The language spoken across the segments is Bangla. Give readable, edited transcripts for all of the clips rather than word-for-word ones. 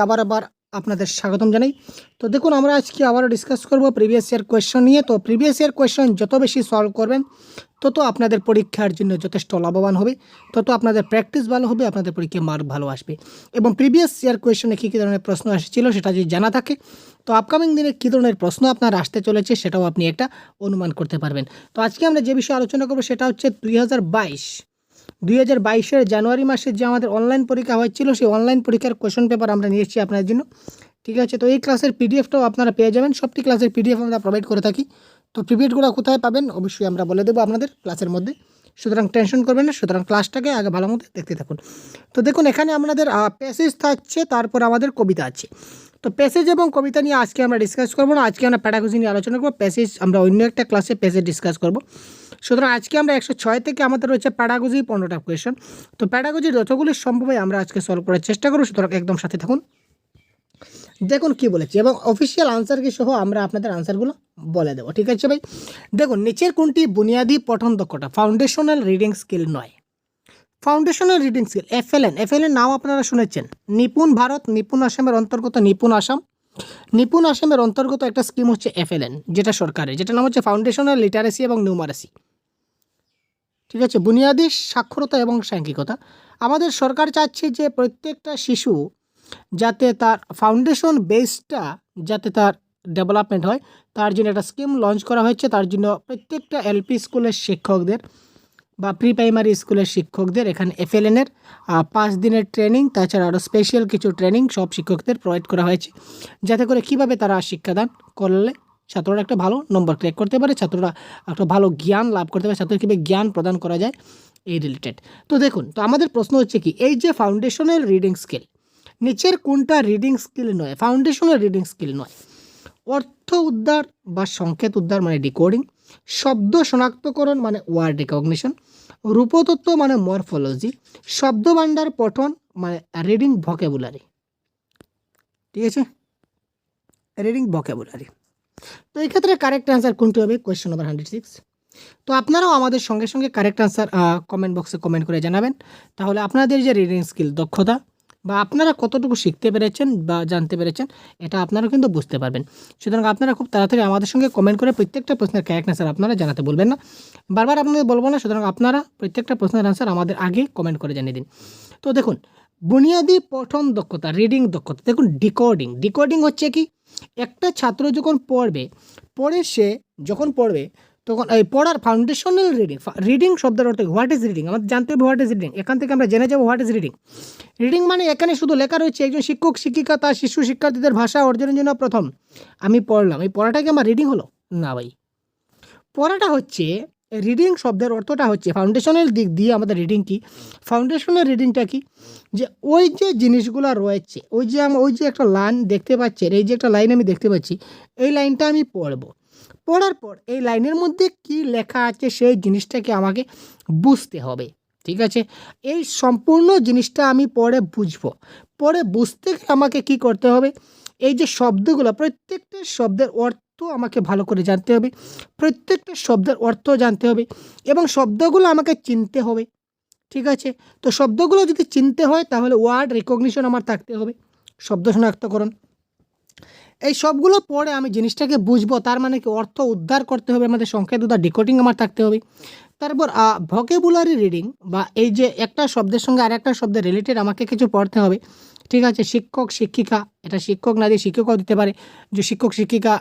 আবার আপনাদের স্বাগতম জানাই। তো দেখুন, আমরা আজকে আবারও ডিসকাস করব প্রিভিয়াস ইয়ার কোয়েশ্চন নিয়ে। তো প্রিভিয়াস ইয়ার কোয়েশ্চন যত বেশি সলভ করবেন তত আপনাদের পরীক্ষার জন্য যথেষ্ট লাভবান হবে, তত আপনাদের প্র্যাকটিস ভালো হবে, আপনাদের পরীক্ষায় মার্ক ভালো আসবে। এবং প্রিভিয়াস ইয়ার কোয়েশ্চনে কী কী ধরনের প্রশ্ন এসেছিল সেটা যদি জানা থাকে, তো আপকামিং দিনে কী ধরনের প্রশ্ন আপনার আসতে চলেছে সেটাও আপনি একটা অনুমান করতে পারবেন। তো আজকে আমরা যে বিষয়ে আলোচনা করবো সেটা হচ্ছে 2022 জানুয়ারি মাসে যে আমাদের অনলাইন পরীক্ষা হয়েছিল, সেই অনলাইন পরীক্ষার কোয়েশ্চন পেপার আমরা নিয়ে এসেছি আপনার জন্য। ঠিক আছে, তো এই ক্লাসের পিডিএফটাও আপনারা পেয়ে যাবেন। সবটি ক্লাসের পিডিএফ আমরা প্রোভাইড করে থাকি। তো পিডিএফগুলো কোথায় পাবেন অবশ্যই আমরা বলে দেবো আপনাদের ক্লাসের মধ্যে, সুতরাং টেনশন করবেন না। সুতরাং ক্লাসটাকে আগে ভালো মতো দেখতে থাকুন। তো দেখুন, এখানে আমাদের প্যাসেজ থাকছে, তারপর আমাদের কবিতা আছে। তো প্যাসেজ এবং কবিতা নিয়ে আজকে আমরা ডিসকাস করবো না, আজকে আমরা প্যাডাগজি নিয়ে আলোচনা করবো। প্যাসেজ আমরা অন্য একটা ক্লাসে প্যাসেজ ডিসকাস করবো। সুতরাং আজকে আমরা 106 থেকে আমাদের রয়েছে প্যাডাগজি 15টা কোয়েশ্চন। তো প্যাডাগজির যতগুলি সম্ভব হয় আমরা আজকে সলভ করার চেষ্টা করবো, সুতরাং একদম সাথে থাকুন। দেখুন কি বলেছি, এবং অফিসিয়াল আনসার কি সহ আমরা আপনাদের আনসারগুলো বলে দেবো। ঠিক আছে ভাই, দেখুন নিচের কোনটি বুনিয়াদী পঠন দক্ষতা ফাউন্ডেশনাল রিডিং স্কিল নয়? ফাউন্ডেশনাল রিডিং স্কিল এফএলএন নাম আপনারা শুনেছেন। নিপুণ ভারত, নিপুণ আসামের অন্তর্গত নিপুণ আসামের অন্তর্গত একটা স্কিম হচ্ছে এফএলএন, যেটা সরকারের, যেটা নাম হচ্ছে ফাউন্ডেশনাল লিটারেসি এবং নিউমারেসি। ঠিক আছে, বুনিয়াদী সাক্ষরতা এবং সাংখ্যিকতা। আমাদের সরকার চাচ্ছে যে প্রত্যেকটা শিশু যাতে তার ফাউন্ডেশন বেসটা যাতে তার ডেভেলপমেন্ট হয়, তার জন্য একটা স্কিম লঞ্চ করা হয়েছে। তার জন্য প্রত্যেকটা এলপি স্কুলের শিক্ষকদের বা প্রি প্রাইমারি স্কুলের শিক্ষকদের এখানে এফএলএনের 5 দিনের ট্রেনিং, তাছাড়া আরও স্পেশাল কিছু ট্রেনিং সব শিক্ষকদের প্রোভাইড করা হয়েছে, যাতে করে কীভাবে তারা শিক্ষাদান করলে ছাত্ররা একটা ভালো নম্বর ক্র্যাক করতে পারে, ছাত্ররা একটা ভালো জ্ঞান লাভ করতে পারে, ছাত্রদের কীভাবে জ্ঞান প্রদান করা যায় এই রিলেটেড। তো দেখুন, তো আমাদের প্রশ্ন হচ্ছে কি, এই যে ফাউন্ডেশনাল রিডিং স্কিল, নিচের কোনটা রিডিং স্কিল নয়? ফাউন্ডেশনাল রিডিং স্কিল নয়। অর্থ উদ্ধার বা সংকেত উদ্ধার মানে ডিকোডিং, শব্দ শনাক্তকরণ মানে ওয়ার্ড রিকগনিশন, রূপতত্ত্ব মানে মরফোলজি, শব্দভাণ্ডার পঠন মানে রিডিং ভোকাবুলারি। ঠিক আছে, রিডিং ভোকাবুলারি। তো এই ক্ষেত্রে কারেক্ট অ্যান্সার কোনটি হবে? Question number 106। তো আপনারাও আমাদের সঙ্গে সঙ্গে কারেক্ট অ্যান্সার কমেন্ট বক্সে কমেন্ট করে জানাবেন। তাহলে আপনাদের যে রিডিং স্কিল দক্ষতা বা আপনারা কতটুকু শিখতে পেরেছেন বা জানতে পেরেছেন, এটা আপনারা কিন্তু বুঝতে পারবেন। সুতরাং আপনারা খুব তাড়াতাড়ি আমাদের সঙ্গে কমেন্ট করে প্রত্যেকটা প্রশ্নের কারেক্ট অ্যান্সার আপনারা জানাতে বলবেন না, বারবার আপনাদের বলবো না। সুতরাং আপনারা প্রত্যেকটা প্রশ্নের অ্যান্সার আমাদের আগে কমেন্ট করে জানিয়ে দিন। তো দেখুন, বুনিয়াদী পঠন দক্ষতা রিডিং দক্ষতা, দেখুন ডিকোডিং হচ্ছে কি, একটা ছাত্র যখন সে যখন পড়বে তখন এই পড়ার ফাউন্ডেশনাল রিডিং শব্দের অর্থ হোয়াট ইজ রিডিং, আমাদের জানতে হবে হোয়াট ইজ রিডিং। এখান থেকে আমরা জেনে যাবো হোয়াট ইজ রিডিং মানে এখানে শুধু লেখা রয়েছে একজন শিক্ষক শিক্ষিকা তার শিশু শিক্ষার্থীদের ভাষা অর্জনের জন্য প্রথম আমি পড়লাম, এই পড়াটা কি আমার রিডিং হলো? না ভাই, পড়াটা হচ্ছে রিডিং শব্দের অর্থটা হচ্ছে ফাউন্ডেশনাল দিক দিয়ে আমাদের রিডিং কি, ফাউন্ডেশনাল রিডিংটা কি, যে ওই যে জিনিসগুলো রয়েছে, ওই যে একটা লাইন দেখতে পাচ্ছেন, এই যে একটা লাইন আমি দেখতে পাচ্ছি, এই লাইনটা আমি পড়বো, পড়ার পর এই লাইনের মধ্যে কি লেখা আছে সেই জিনিসটাকে আমাকে বুঝতে হবে। ঠিক আছে, এই সম্পূর্ণ জিনিসটা আমি পরে বুঝবো, পরে বুঝতে আমাকে কি করতে হবে, এই যে শব্দগুলো প্রত্যেকটা শব্দের অর্থ আমাকে ভালো করে জানতে হবে, প্রত্যেকটা শব্দের অর্থ জানতে হবে এবং শব্দগুলো আমাকে চিনতে হবে। ঠিক আছে, তো শব্দগুলো যদি চিনতে হয় তাহলে ওয়ার্ড রিকগনিশন আমার থাকতে হবে, শব্দ শনাক্তকরণ, এই সবগুলো পরে আমি জিনিসটাকে বুঝবো। তার মানে কি, অর্থ উদ্ধার করতে হবে, আমাদের সংকেত উদ্ধার ডিকোডিং আমার থাকতে হবে। তারপর ভোকাবুলারি রিডিং, বা এই যে একটা শব্দের সঙ্গে আর একটা শব্দের রিলেটেড আমাকে কিছু পড়তে হবে। ঠিক আছে, শিক্ষক শিক্ষিকা, এটা শিক্ষক না দিয়ে শিক্ষকও দিতে পারে, যে শিক্ষক শিক্ষিকা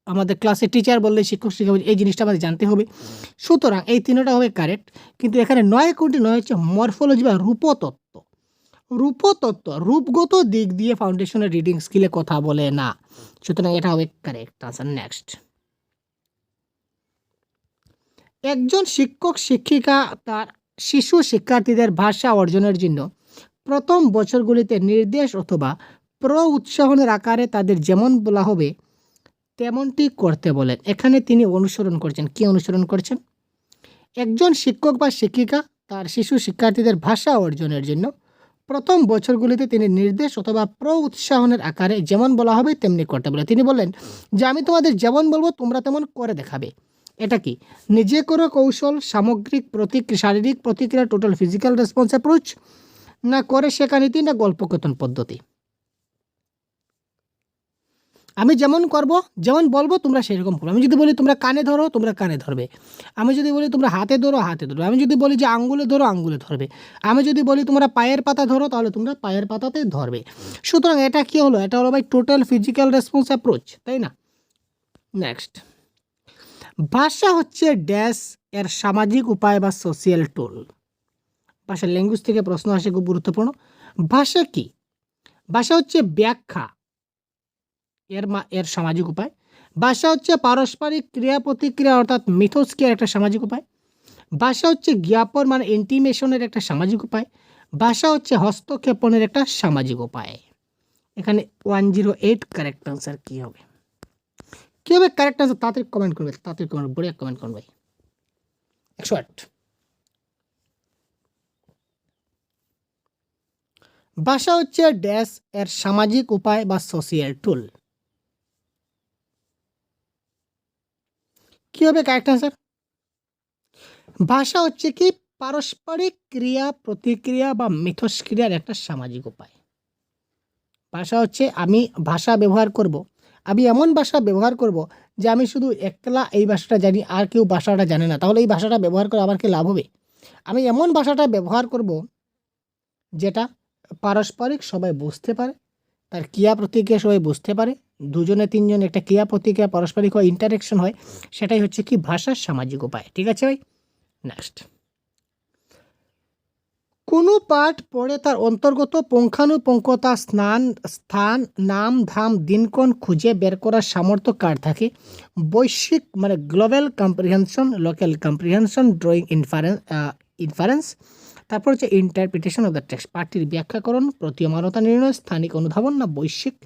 আমাদের ক্লাসে টিচার বললে শিক্ষক শিক্ষিকা, এই জিনিসটা আমাদের জানতে হবে। সুতরাং এই তিনটা হবে কারেক্ট, কিন্তু এখানে কোনটি নয় হচ্ছে মরফোলজি বা রূপতত্ত্ব রূপগত দিক দিয়ে ফাউন্ডেশনের রিডিং স্কিলে কথা বলে না। সুতরাং এটা হবে কারেক্ট আনসার। নেক্সট, একজন শিক্ষক শিক্ষিকা তার শিশু শিক্ষার্থীদের ভাষা অর্জনের জন্য প্রথম বছরগুলিতে নির্দেশ অথবা উৎসাহনের আকারে তাদের যেমন বলা হবে তেমনটি করতে বলেন। এখানে তিনি অনুসরণ করছেন, কি অনুসরণ করছেন? একজন শিক্ষক বা শিক্ষিকা তার শিশু শিক্ষার্থীদের ভাষা অর্জনের জন্য প্রথম বছরগুলিতে তিনি নির্দেশ অথবা উৎসাহনের আকারে যেমন বলা হবে তেমনি করতে বলে। তিনি বললেন যে আমি তোমাদের যেমন বলবো তোমরা তেমন করে দেখাবে। এটা কি, নিজে করো কৌশল, সামগ্রিক শারীরিক প্রতিক্রিয়া, টোটাল ফিজিক্যাল রেসপন্স অ্যাপ্রোচ, না করে শেখা নীতি, না গল্পকথন পদ্ধতি? আমি যেমন করব, যেমন বলবো তোমরা সেরকম করবে। আমি যদি বলি তোমরা কানে ধরো, তোমরা কানে ধরবে। আমি যদি বলি তোমরা হাতে ধরো, হাতে ধরবে। আমি যদি বলি যে আঙ্গুলে ধরো, আঙ্গুলে ধরবে। আমি যদি বলি তোমরা পায়ের পাতা ধরো, তাহলে তোমরা পায়ের পাতাতে ধরবে। সুতরাং এটা কি হলো? এটা হলো ভাই টোটাল ফিজিক্যাল রেসপন্স অ্যাপ্রোচ, তাই না? নেক্সট, ভাষা হচ্ছে ড্যাশ এর সামাজিক উপায় বা সোশিয়াল টুল। ভাষা ল্যাঙ্গুয়েজ থেকে প্রশ্ন আসে, খুব গুরুত্বপূর্ণ। ভাষা কি? ভাষা হচ্ছে ব্যাখ্যা এর সামাজিক উপায়। ভাষা হচ্ছে পারস্পরিক ক্রিয়া প্রতিক্রিয়া অর্থাৎ মিথস্ক্রিয়ার একটা সামাজিক উপায়। ভাষা হচ্ছে জ্ঞাপন মানে ইন্টিমেশনের একটা সামাজিক উপায়। ভাষা হচ্ছে হস্তক্ষেপণের একটা সামাজিক উপায়। এখানে 108 কারেক্ট আনসার কী হবে? কী হবে কারেক্ট আনসার? তাড়াতাড়ি কমেন্ট করবে, তাড়াতাড়ি কমেন্ট, বড়িয়া কমেন্ট করুন ভাই। 108। ভাষা হচ্ছে ড্যাশ এর সামাজিক উপায় বা সোশিয়াল টুল। কী হবে কারেক্ট আনসার? ভাষা হচ্ছে কি পারস্পরিক ক্রিয়া প্রতিক্রিয়া বা মিথস্ক্রিয়ার একটা সামাজিক উপায়। ভাষা হচ্ছে আমি ভাষা ব্যবহার করব, আমি এমন ভাষা ব্যবহার করব যে আমি শুধু একলা এই ভাষাটা জানি, আর কেউ ভাষাটা জানে না, তাহলে এই ভাষাটা ব্যবহার করে আমার কি লাভ হবে? আমি এমন ভাষাটা ব্যবহার করব যেটা পারস্পরিক সবাই বুঝতে পারে, তার ক্রিয়া প্রতিক্রিয়া সবাই বুঝতে পারে, দুজনে তিনজনে একটা ক্রিয়া প্রতিক্রিয়া পারস্পরিক হয়, ইন্টারেকশন হয়, সেটাই হচ্ছে কি ভাষার সামাজিক উপায়। ঠিক আছে ভাই? নেক্সট, কোনো পাঠ পড়ে তার অন্তর্গত পুঙ্খানুপুঙ্খতা স্থান নাম ধাম দিনক্ষণ খুঁজে বের করার সামর্থ্য কার থাকে? বৈশ্বিক মানে global comprehension, local comprehension, drawing inference, তারপর হচ্ছে ইন্টারপ্রিটেশন অফ দ্য টেক্সট। পাঠটির ব্যাখ্যাকরণ, প্রতীয়মানতা নির্ণয়, স্থানিক অনুধাবন না বৈশ্বিক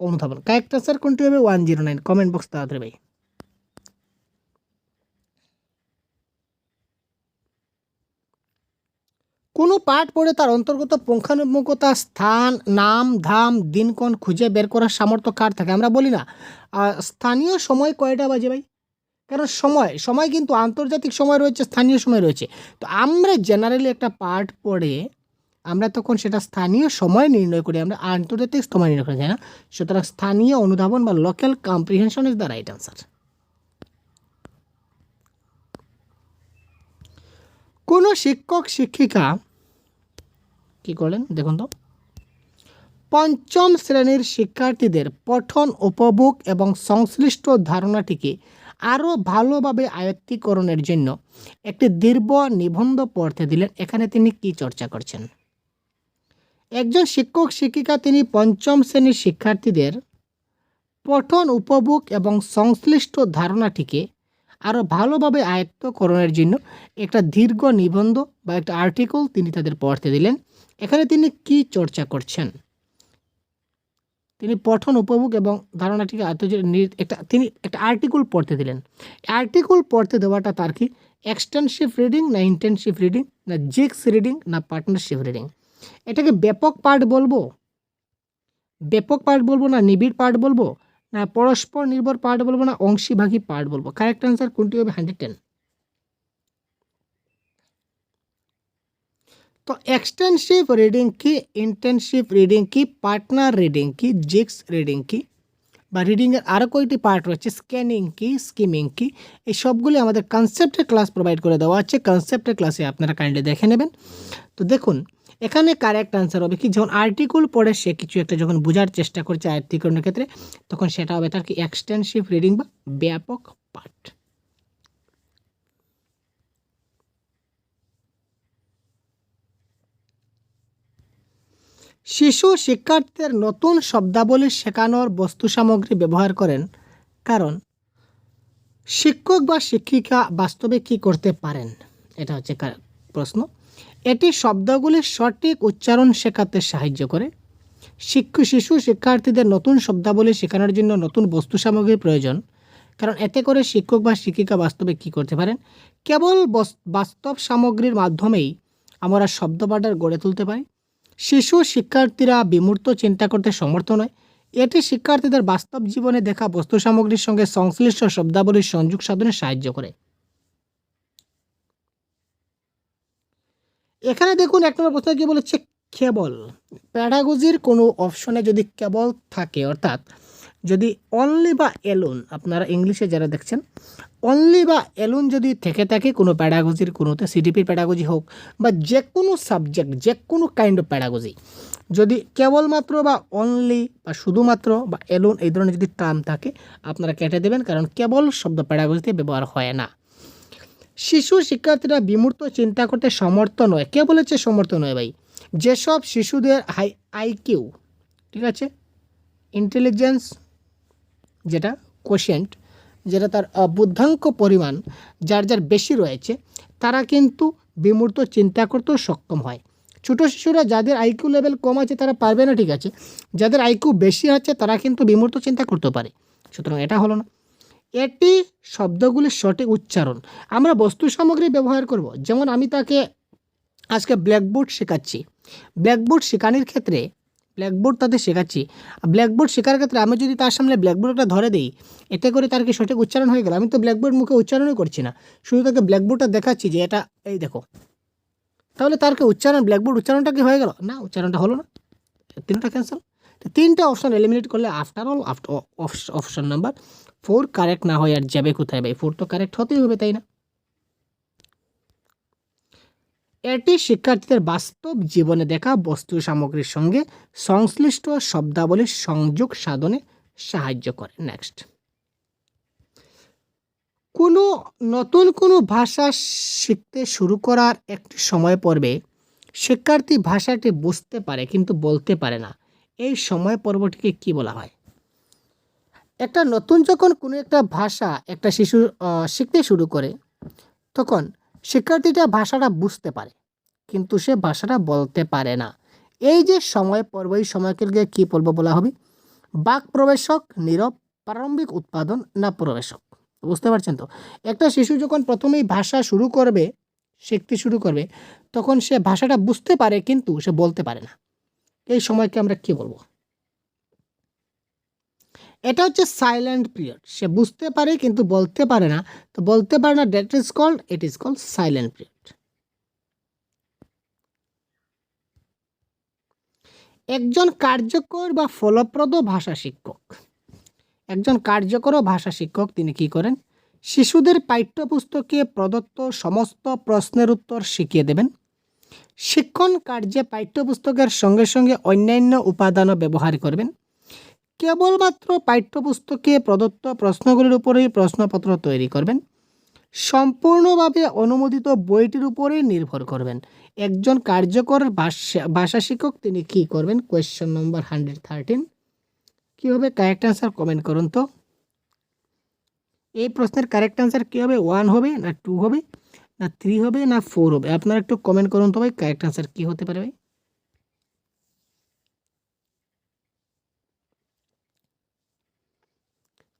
অনুধাবন। কারেক্ট আনসার কোনটি হবে? 109। কমেন্ট বক্স তাড়াতাড়ি ভাই। কোনো পাঠ পড়ে তার অন্তর্গত পুঙ্খানুপুঙ্খতা স্থান নাম ধাম দিনক্ষণ খুঁজে বের করার সামর্থ্য কার থাকে? আমরা বলি না স্থানীয় সময় কয়টা বাজে ভাই? কারণ সময় সময় কিন্তু আন্তর্জাতিক সময় রয়েছে, স্থানীয় সময় রয়েছে। তো আমরা জেনারেলি একটা পাঠ পড়ে আমরা তখন সেটা স্থানীয় সময় নির্ণয় করি, আমরা আন্তর্জাতিক সময় নির্ণয় করি, তাই না? সুতরাং স্থানীয় অনুধাবন বা local comprehension is the right answer. কোনো শিক্ষক শিক্ষিকা কি করলেন দেখুন তো, পঞ্চম শ্রেণীর শিক্ষার্থীদের পঠন উপভোগ এবং সংশ্লিষ্ট ধারণাটিকে আরও ভালোভাবে আয়ত্তীকরণের জন্য একটি দীর্ঘ নিবন্ধ পড়তে দিলেন। এখানে তিনি কি চর্চা করছেন? একজন শিক্ষক শিক্ষিকা তিনি পঞ্চম শ্রেণীর শিক্ষার্থীদের পঠন উপভোগ এবং সংশ্লিষ্ট ধারণাটিকে আরও ভালোভাবে আয়ত্তকরণের জন্য একটা দীর্ঘ নিবন্ধ বা একটা আর্টিকেল তিনি তাদের পড়তে দিলেন। এখানে তিনি কি চর্চা করছেন? তিনি পঠন উপভোগ এবং ধারণাটিকে তিনি একটা আর্টিকেল পড়তে দিলেন। আর্টিকেল পড়তে দেওয়াটা তার কি এক্সটেন্সিভ রিডিং না ইন্টেন্সিভ রিডিং না জিক্স রিডিং না পার্টনারশিপ রিডিং? এটাকে ব্যাপক পাঠ বলবো, ব্যাপক পাঠ বলবো না নিবিড় পাঠ বলবো না পরস্পর নির্ভর পাঠ বলবো না অংশীভাগী পাঠ বলবো? কারেক্ট আনসার কোনটি হবে? 110। তো এক্সটেন্সিভ রিডিং কি, ইন্টেন্সিভ রিডিং কি, পার্টনার রিডিং কি, জিক্স রিডিং কি, বা রিডিংয়ের আরও কয়েকটি পার্ট রয়েছে, স্ক্যানিং কি, স্কিমিং কি, এই সবগুলি আমাদের কনসেপ্টের ক্লাস প্রোভাইড করে দেওয়া আছে। কনসেপ্টের ক্লাসে আপনারা কাইন্ডলি দেখে নেবেন। তো দেখুন এখানে কারেক্ট আনসার হবে কি, যখন আর্টিকেল পড়ে সে কিছু একটা যখন বোঝার চেষ্টা করছে আয়ত্তীকরণের ক্ষেত্রে, তখন সেটা হবে তার কি এক্সটেন্সিভ রিডিং বা ব্যাপক পাঠ। শিশু শিক্ষার্থীদের নতুন শব্দাবলী শেখানোর বস্তু সামগ্রী ব্যবহার করেন কারণ শিক্ষক বা শিক্ষিকা বাস্তবে কি করতে পারেন? এটা হচ্ছে প্রশ্ন। এটি শব্দগুলির সঠিক উচ্চারণ শেখাতে সাহায্য করে। শিশু শিক্ষার্থীদের নতুন শব্দাবলী শেখানোর জন্য নতুন বস্তু সামগ্রীর প্রয়োজন, কারণ এতে করে শিক্ষক বা শিক্ষিকা বাস্তবে কি করতে পারেন? কেবল বাস্তব সামগ্রীর মাধ্যমেই আমরা শব্দভাণ্ডার গড়ে তুলতে পারি। শিশু শিক্ষার্থীরা বিমূর্ত চিন্তা করতে সমর্থ নয়। এটি শিক্ষার্থীদের বাস্তব জীবনে দেখা বস্তু সামগ্রীর সঙ্গে সংশ্লিষ্ট শব্দাবলীর সংযোগ সাধনে সাহায্য করে। এখানে দেখুন এক নম্বর প্রশ্ন কি বলেছে, কেবল। প্যাডাগজির কোনো অপশনে যদি কেবল থাকে, অর্থাৎ যদি অনলি বা এলোন, আপনারা ইংলিশে যারা দেখছেন, অনলি বা এলোন যদি থেকে থাকে কোনো প্যাডাগজির কোনোতে, সিডিপির প্যাডাগজি হোক বা যে কোনো সাবজেক্ট, যে কোনো কাইন্ড অফ প্যাডাগজি, যদি কেবলমাত্র বা অনলি বা শুধুমাত্র বা এলোন এই ধরনের যদি টার্ম থাকে আপনারা কেটে দেবেন, কারণ কেবল শব্দ প্যাডাগজিতে ব্যবহার হয় না। শিশু শিক্ষার্থীরা বিমূর্ত চিন্তা করতে সমর্থ নয়। কে বলেছে সমর্থ নয় ভাই? যেসব শিশুদের আইকিউ, ঠিক আছে, ইন্টেলিজেন্স যেটা কোশেন্ট, যেটা তার বুদ্ধাঙ্ক পরিমাণ যার যার বেশি রয়েছে, তারা কিন্তু বিমূর্ত চিন্তা করতেও সক্ষম হয়। ছোটো শিশুরা যাদের আইকিউ লেভেল কম আছে তারা পারবে না, ঠিক আছে, যাদের আইকিউ বেশি আছে তারা কিন্তু বিমূর্ত চিন্তা করতে পারে। সুতরাং এটা হলো না। এটি শব্দগুলির সঠিক উচ্চারণ। আমরা বস্তু সামগ্রী ব্যবহার করব, যেমন আমি তাকে আজকে ব্ল্যাকবোর্ড শেখাচ্ছি, ব্ল্যাকবোর্ড শেখানোর ক্ষেত্রে ব্ল্যাকবোর্ড তাদের শেখাচ্ছি, ব্ল্যাকবোর্ড শেখার ক্ষেত্রে আমি যদি তার সামনে ব্ল্যাকবোর্ডটা ধরে দিই, এতে করে তার কি সঠিক উচ্চারণ হয়ে গেল? আমি তো ব্ল্যাকবোর্ড মুখে উচ্চারণই করছি না, শুধু তাকে ব্ল্যাকবোর্ডটা দেখাচ্ছি যে এটা এই দেখো, তাহলে তার কি উচ্চারণ, ব্ল্যাকবোর্ড উচ্চারণটা কি হয়ে গেল? না, উচ্চারণটা হলো না, তিনটা ক্যান্সেল। তো তিনটা অপশন এলিমিনেট করলে after all option number 4 correct না হয় আর যাবে কোথায় ভাই? 4 তো কারেক্ট হতেই হবে, তাই না? এটি শিক্ষার্থীদের বাস্তব জীবনে দেখা বস্তু সামগ্রীর সঙ্গে সংশ্লিষ্ট শব্দাবলীর সংযোগ সাধনে সাহায্য করে। নেক্সট, কোনো নতুন কোনো ভাষা শিখতে শুরু করার একটি সময় পর্বে শিক্ষার্থী ভাষাটি বুঝতে পারে কিন্তু বলতে পারে না, এই সময় পর্বটিকে কি বলা হয়? একটা নতুন যখন কোনো একটা ভাষা একটা শিশু শিখতে শুরু করে, তখন শিক্ষার্থীটা ভাষাটা বুঝতে পারে কিন্তু সে ভাষাটা বলতে পারে না, এই যে সময় পর্ব, এই সময়কে কী পর্ব বলা হবে? বাক প্রবেশক, নীরব, প্রারম্ভিক উৎপাদন না প্রবেশক? বুঝতে পারছেন তো? একটা শিশু যখন প্রথমেই ভাষা শুরু করবে, শিখতে শুরু করবে, তখন সে ভাষাটা বুঝতে পারে কিন্তু সে বলতে পারে না, এই সময়কে আমরা কি বলবো? এটা হচ্ছে সাইলেন্ট পিরিয়ড। সে বুঝতে পারে কিন্তু বলতে পারে না, তো বলতে পারে না, that is called, it is called silent period. একজন কার্যকর বা ফলপ্রদ ভাষা শিক্ষক, একজন কার্যকর ভাষা শিক্ষক তিনি কি করেন? শিশুদের পাঠ্যপুস্তকে প্রদত্ত সমস্ত প্রশ্নের উত্তর শিখিয়ে দেবেন। শিক্ষণ কার্যে পাঠ্যপুস্তকের সঙ্গে সঙ্গে অন্যান্য উপাদানও ব্যবহার করবেন। কেবলমাত্র পাঠ্যপুস্তকে প্রদত্ত প্রশ্নগুলির উপরেই প্রশ্নপত্র তৈরি করবেন। সম্পূর্ণভাবে অনুমোদিত বইটির উপরেই নির্ভর করবেন। একজন কার্যকর ভাষা শিক্ষক তিনি কি করবেন? কোয়েশ্চেন নম্বর 113 কী হবে? কারেক্ট অ্যান্সার কমেন্ট করুন তো। এই প্রশ্নের কারেক্ট অ্যান্সার কী হবে? 1 হবে না 2 হবে না 3 হবে না 4 হবে? আপনারা একটু কমেন্ট করুন তো ভাই, কারেক্ট অ্যান্সার কী হতে পারে ভাই?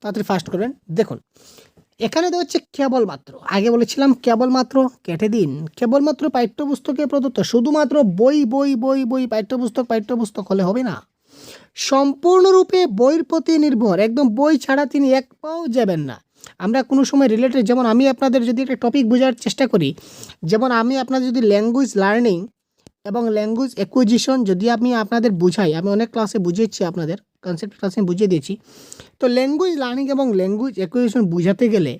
তাড়াতাড়ি ফাস্ট করবেন। দেখুন এখানে দেওয়া হচ্ছে কেবলমাত্র, আগে বলেছিলাম কেবলমাত্র কেটে দিন, কেবলমাত্র পাঠ্যপুস্তকে প্রদত্ত, শুধুমাত্র বই বই বই বই পাঠ্যপুস্তক হলে হবে না, সম্পূর্ণরূপে বইয়ের প্রতি নির্ভর, একদম বই ছাড়া তিনি এক পাও যাবেন না। আমরা কোনো সময় রিলেটেড, যেমন আমি আপনাদের যদি একটা টপিক বোঝার চেষ্টা করি, যেমন আমি আপনাদের যদি ল্যাঙ্গুয়েজ লার্নিং এবং ল্যাঙ্গুয়েজ অ্যাকুইজিশন যদি আমি আপনাদের বুঝাই, আমি অনেক ক্লাসে বুঝিয়েছি, আপনাদের কনসেপ্ট ক্লাসে বুঝিয়ে দিয়েছি, তো ল্যাঙ্গুয়েজ লার্নিং এবং ল্যাঙ্গুয়েজ অ্যাকুইজিশন বুঝাতে গেলে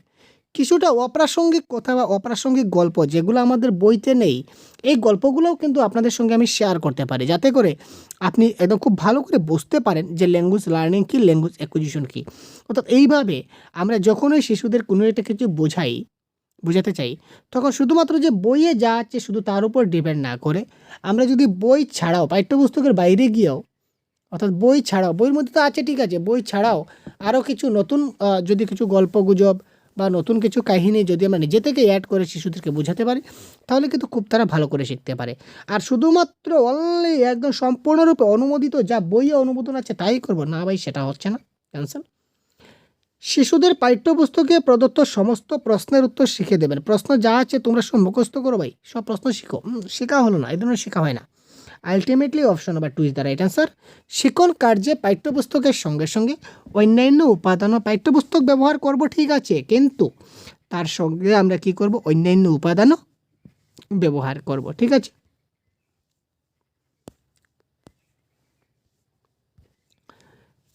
কিছুটা অপ্রাসঙ্গিক কথা বা অপ্রাসঙ্গিক গল্প যেগুলো আমাদের বইতে নেই, এই গল্পগুলোও কিন্তু আপনাদের সঙ্গে আমি শেয়ার করতে পারি, যাতে করে আপনি একদম খুব ভালো করে বুঝতে পারেন যে ল্যাঙ্গুয়েজ লার্নিং কী, ল্যাঙ্গুয়েজ অ্যাকুইজিশন কী। অর্থাৎ এইভাবে আমরা যখনই শিশুদের কোনো একটা কিছু বোঝাতে চাই, তখন শুধুমাত্র যে বইয়ে যা আছে শুধু তার উপর ডিপেন্ড না করে আমরা যদি বই ছাড়াও পাঠ্যপুস্তকের বাইরে গিয়েও, অর্থাৎ বই ছাড়াও, বইয়ের মধ্যে তো আছে ঠিক আছে, বই ছাড়াও আরও কিছু নতুন যদি কিছু গল্পগুজব বা নতুন কিছু কাহিনী যদি আমরা নিজে থেকে অ্যাড করে শিশুদেরকে বোঝাতে পারি, তাহলে কিন্তু খুব তারা ভালো করে শিখতে পারে। আর শুধুমাত্র অনলি একদম সম্পূর্ণরূপে অনুমোদিত যা বইয়ে অনুমোদন আছে তাই করব না ভাই, সেটা হচ্ছে না, ক্যান্সেল। শিশুদের পাঠ্যপুস্তকে প্রদত্ত সমস্ত প্রশ্নের উত্তর শিখে দেবেন। প্রশ্ন যা আছে তোমরা সব মুখস্থ করো ভাই, সব প্রশ্ন শিখো। শেখা হলো না, এই ধরনের শেখা হয় না। Ultimately option number 2 is the right answer. শিক্ষণ কার্যে পাঠ্যপুস্তকের সঙ্গে সঙ্গে অন্যান্য উপাদানও, পাঠ্যপুস্তক ব্যবহার করব ঠিক আছে, কিন্তু তার সঙ্গে আমরা কি করব? অন্যান্য উপাদানও ব্যবহার করব, ঠিক আছে।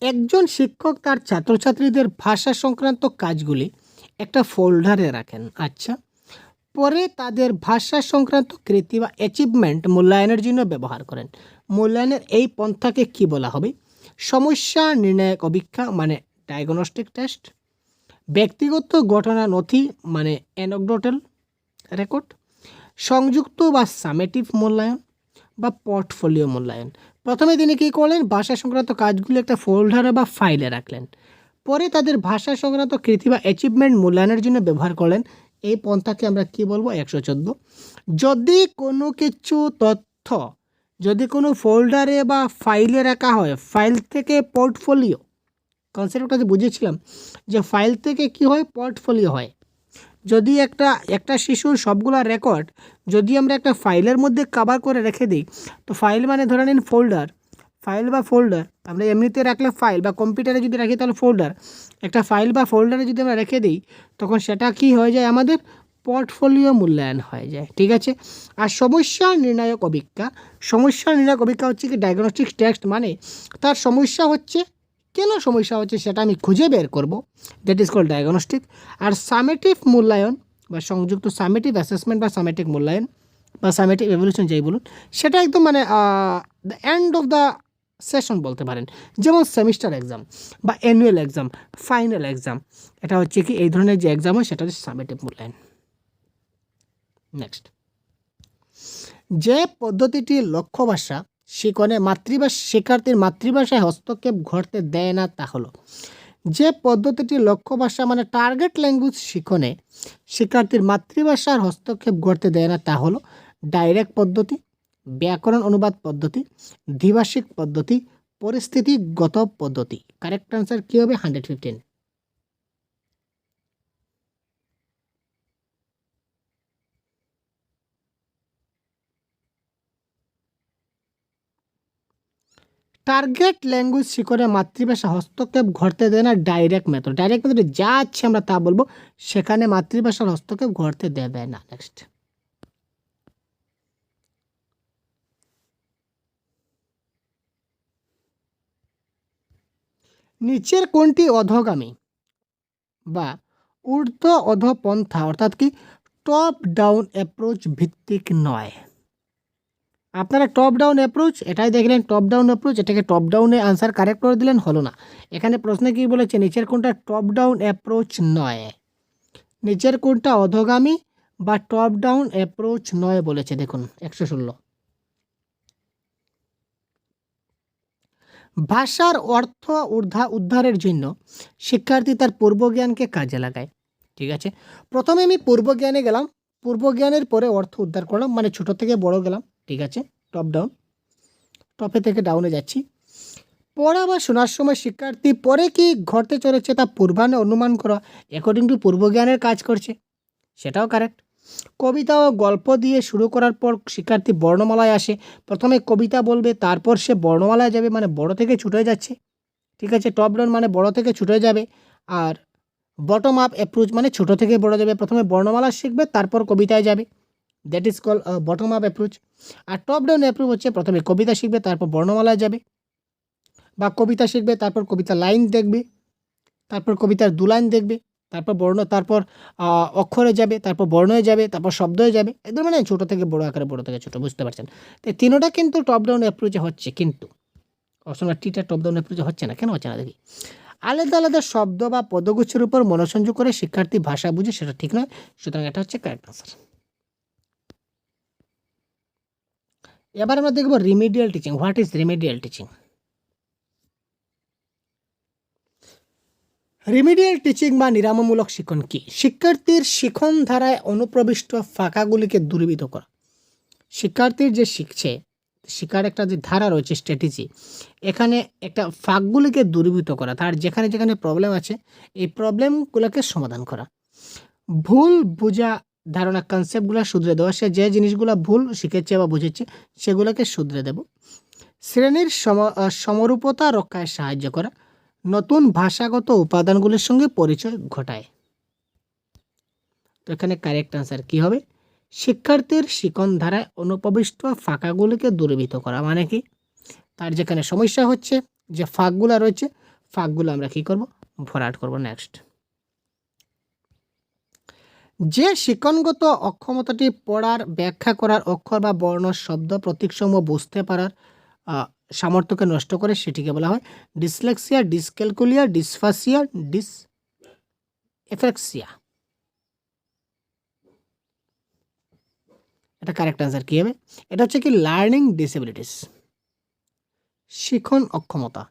একজন শিক্ষক তার ছাত্রছাত্রীদের ভাষা সংক্রান্ত কাজগুলি একটা ফোল্ডারে রাখেন। আচ্ছা, পরে তাদের ভাষা সংক্রান্ত কৃতি বা অ্যাচিভমেন্ট মূল্যায়নের জন্য ব্যবহার করেন। মূল্যায়নের এই পন্থাকে কি বলা হবে? সমস্যা নির্ণায়ক অভিক্ষা মানে ডায়াগনস্টিক টেস্ট, ব্যক্তিগত ঘটনা নথি মানে অ্যানেকডোটাল রেকর্ড, সংযুক্ত বা সামেটিভ মূল্যায়ন বা পোর্টফোলিও মূল্যায়ন। প্রথমে তিনি কী করলেন? ভাষা সংক্রান্ত কাজগুলি একটা ফোল্ডারে বা ফাইলে রাখলেন, পরে তাদের ভাষা সংক্রান্ত কৃতি বা অ্যাচিভমেন্ট মূল্যায়নের জন্য ব্যবহার করলেন। এই পন্থাকে আমরা কি বলবো? 114। যদি কোনো কিছু তথ্য যদি কোনো ফোল্ডারে বা ফাইলে রাখা হয়, ফাইল থেকে পোর্টফোলিও, কনসেপ্টটা যে বুঝেছিলাম যে ফাইল থেকে কি হয়? পোর্টফোলিও হয়। যদি একটা শিশুর সবগুলা রেকর্ড যদি আমরা একটা ফাইলের মধ্যে কভার করে রেখে দিই, তো ফাইল মানে ধরে নিন ফোল্ডার, ফাইল বা ফোল্ডার আমরা এমনিতে রাখলে ফাইল, বা কম্পিউটারে যদি রাখি তাহলে ফোল্ডার, একটা ফাইল বা ফোল্ডারে যদি আমরা রেখে দিই তখন সেটা কি হয়ে যায়? আমাদের পোর্টফোলিও মূল্যায়ন হয়ে যায়। ঠিক আছে। আর সমস্যা নির্ণায়ক অভিক্ষা, সমস্যা নির্ণায়ক অভিক্ষা হচ্ছে কি ডায়াগনস্টিক টেস্ট, মানে তার সমস্যা হচ্ছে, কেন সমস্যা হচ্ছে সেটা আমি খুঁজে বের করব, দ্যাট ইজ কল্ড ডায়াগনস্টিক। আর সামেটিভ মূল্যায়ন বা সংযুক্ত সামেটিভ অ্যাসেসমেন্ট বা সামেটিক মূল্যায়ন বা সামেটিভ এভলিউশন যাই বলুন, সেটা একদম মানে the end of the session বলতে পারেন। যেমন সেমিস্টার এক্সাম বা অ্যানুয়াল এক্সাম, ফাইনাল এক্সাম, এটা হচ্ছে কি এই ধরনের যে এক্সাম হয় সেটা হচ্ছে সামেটিভ মূল্যায়ন। নেক্সট, যে পদ্ধতিটি লক্ষ্য ভাষা শিখনে শিক্ষার্থীর মাতৃভাষায় হস্তক্ষেপ ঘটতে দেয় না তা হলো, যে পদ্ধতিটি লক্ষ্য ভাষা মানে টার্গেট ল্যাঙ্গুয়েজ শিখনে শিক্ষার্থীর মাতৃভাষার হস্তক্ষেপ ঘটতে দেয় না তা হলো ডাইরেক্ট পদ্ধতি, ব্যাকরণ অনুবাদ পদ্ধতি, দ্বিভাষিক পদ্ধতি, পরিস্থিতিগত পদ্ধতি। কারেক্ট আনসার কী হবে? 115। টার্গেট ল্যাঙ্গুয়েজ শিখনে মাতৃভাষা হস্তক্ষেপ ঘটতে দেয় না ডাইরেক্ট মেথড। ডাইরেক্ট মেথডে যা আছে আমরা তা বলবো, সেখানে মাতৃভাষার হস্তক্ষেপ ঘটতে দেবে না। নেক্সট, নিচের কোনটি অধগামী বা ঊর্ধ্ব অধপন্থা অর্থাৎ কি টপ ডাউন অ্যাপ্রোচ ভিত্তিক নয়? আপনারা টপ ডাউন অ্যাপ্রোচ এটাই দেখলেন, টপ ডাউন অ্যাপ্রোচ, এটাকে টপ ডাউনে আনসার কারেক্ট করে দিলেন, হলো না। এখানে প্রশ্নে কি বলেছে? নিচের কোনটা টপ ডাউন অ্যাপ্রোচ নয়, নিচের কোনটা অধগামী বা টপ ডাউন অ্যাপ্রোচ নয় বলেছে। দেখুন 116, ভাষার অর্থ উদ্ধারের জন্য শিক্ষার্থী তার পূর্বজ্ঞানকে কাজে লাগায়। ঠিক আছে, প্রথমে আমি পূর্বজ্ঞানে গেলাম, পূর্বজ্ঞানের পরে অর্থ উদ্ধার করলাম, মানে ছোট থেকে বড় গেলাম। ঠিক আছে, টপ ডাউন, টপে থেকে ডাউনে যাচ্ছি। পড়া বা শোনার সময় শিক্ষার্থী পরে কি ঘটতে চলেছে তা পূর্বানে অনুমান করা অ্যাকর্ডিং টু পূর্বজ্ঞানের কাজ করছে, সেটাও কারেক্ট। কবিতা ও গল্প দিয়ে শুরু করার পর শিক্ষার্থী বর্ণমালায় আসে, প্রথমে কবিতা বলবে তারপর সে বর্ণমালায় যাবে, মানে বড় থেকে ছোট হয়ে যাচ্ছে। ঠিক আছে, টপ ডাউন মানে বড় থেকে ছোট হয়ে যাবে। আর বটম আপ অ্যাপ্রোচ মানে ছোট থেকে বড় যাবে, প্রথমে বর্ণমালা শিখবে তারপর কবিতায় যাবে, that is call bottom up approach. আর টপ ডাউন অ্যাপ্রোচ হচ্ছে প্রথমে কবিতা শিখবে তারপর বর্ণমালায় যাবে, বা কবিতা শিখবে তারপর কবিতা লাইন দেখবে, তারপর কবিতার দু লাইন দেখবে, তারপর তারপর অক্ষরে যাবে, তারপর বর্ণয়ে যাবে, তারপর শব্দয়ে যাবে, একদম মানে ছোটো থেকে বড় আকারে, বড় থেকে ছোটো, বুঝতে পারছেন? তো তিনোটা কিন্তু টপ ডাউন অ্যাপ্রোচে হচ্ছে, কিন্তু অপশন টিটা টপ ডাউন অ্যাপ্রোচে হচ্ছে না। কেন হচ্ছে না দেখি। আলাদা আলাদা শব্দ বা পদগুচ্ছের উপর মনোসংযোগ করে শিক্ষার্থী ভাষা বুঝে, সেটা ঠিক নয়, সুতরাং এটা হচ্ছে কারেক্ট আনসার। এবার আমরা দেখব remedial teaching. What is remedial teaching? Remedial teaching বা নিরামূলক শিক্ষণ কি? শিক্ষার্থীর শিক্ষণ ধারায় অনুপ্রবিষ্ট ফাঁকাগুলিকে দূরীভূত করা। শিক্ষার্থীর যে শিখছে, শিক্ষার একটা যে ধারা রয়েছে, স্ট্র্যাটেজি, এখানে একটা ফাঁকগুলিকে দূরীভূত করা, তার যেখানে যেখানে প্রবলেম আছে এই প্রবলেমগুলোকে সমাধান করা। ভুল বোঝা ধারণা, কনসেপ্টগুলো শুধরে দেওয়া, সে যে জিনিসগুলো ভুল শিখেছে বা বুঝেছে সেগুলোকে শুধরে দেব। শ্রেণীর সমরূপতা রক্ষায় সাহায্য করা, নতুন ভাষাগত উপাদানগুলির সঙ্গে পরিচয় ঘটায়। তো এখানে কারেক্ট আনসার কী হবে? শিক্ষার্থীর শিক্ষণ ধারায় অনুপ্রবিষ্ট ফাঁকাগুলিকে দূরীভূত করা, মানে কি তার যেখানে সমস্যা হচ্ছে, যে ফাঁকগুলো রয়েছে ফাঁকগুলো আমরা কি করব, ভরাট করব। নেক্সট, যে শিক্ষণগত অক্ষমতাটি পড়ার, ব্যাখ্যা করার, অক্ষর বা বর্ণ, শব্দ, প্রতীকসমূহ বুঝতে পারার সামর্থ্যকে নষ্ট করে সেটিকে বলা হয় ডিসলেক্সিয়া, ডিসক্যালকুলিয়া, ডিসফাসিয়া, ডিসএফেক্সিয়া। এটা কারেক্ট অ্যান্সার কী হবে? এটা হচ্ছে কি লার্নিং ডিসেবিলিটিস, শিখন অক্ষমতা,